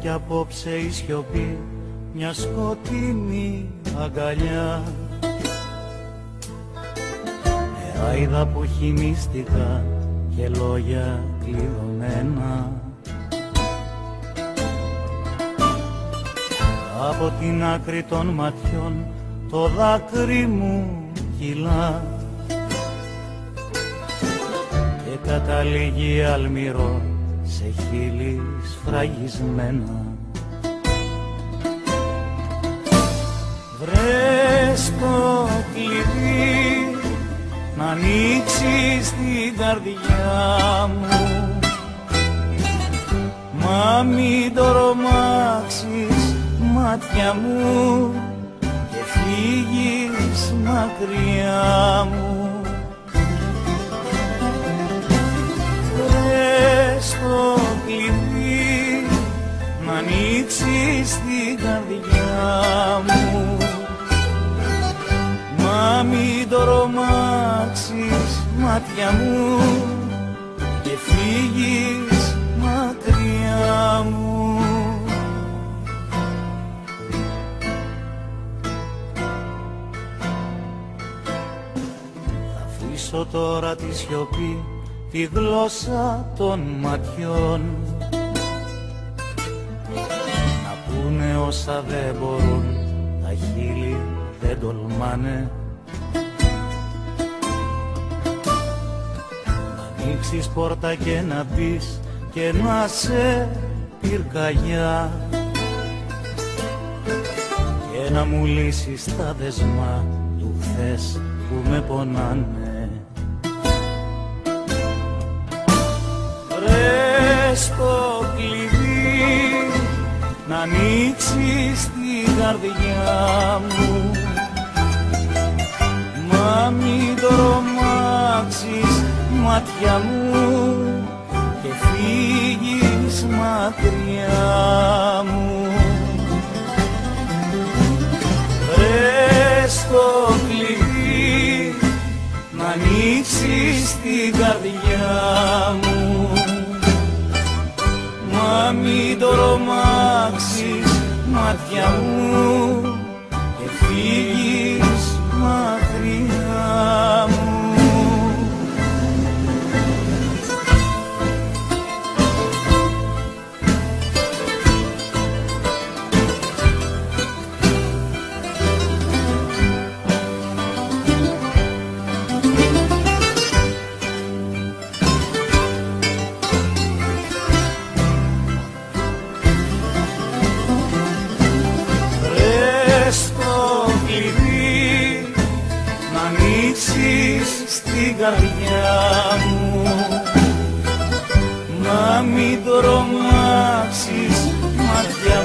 κι απόψε η σιωπή μια σκοτεινή αγκαλιά. Νεράιδα που έχει μυστικά και λόγια κλειδωμένα. Από την άκρη των ματιών το δάκρυ μου κυλά και καταλήγει αλμυρό σε χείλη σφραγισμένα. Βρες το κλειδί να ανοίξεις την καρδιά μου, μα μην το ρομάξεις μάτια μου και φύγεις μακριά μου. Βρες το κλειδί να ανοίξεις την καρδιά μου, μα μην το ρομάξεις μάτια μου και φύγεις μακριά μου. Θα αφήσω τώρα τη σιωπή, τη γλώσσα των ματιών, να πούνε όσα δεν μπορούν, τα χείλη δεν τολμάνε. Να ανοίξεις πόρτα και να μπεις και να σε πυρκαγιά και να μου λύσεις τα δεσμά του χθες που με πονάνε. Βρες το κλειδί να ανοίξεις την καρδιά μου, μα μην το ρομάξεις μάτια μου και φύγεις μακριά μου. Βρες το κλειδί να ανοίξεις την καρδιά μου, μα μην το ρομάξεις μάτια μου και φύγεις μακριά μου. Στην καρδιά μου, μα μην το ρομάξεις μάτια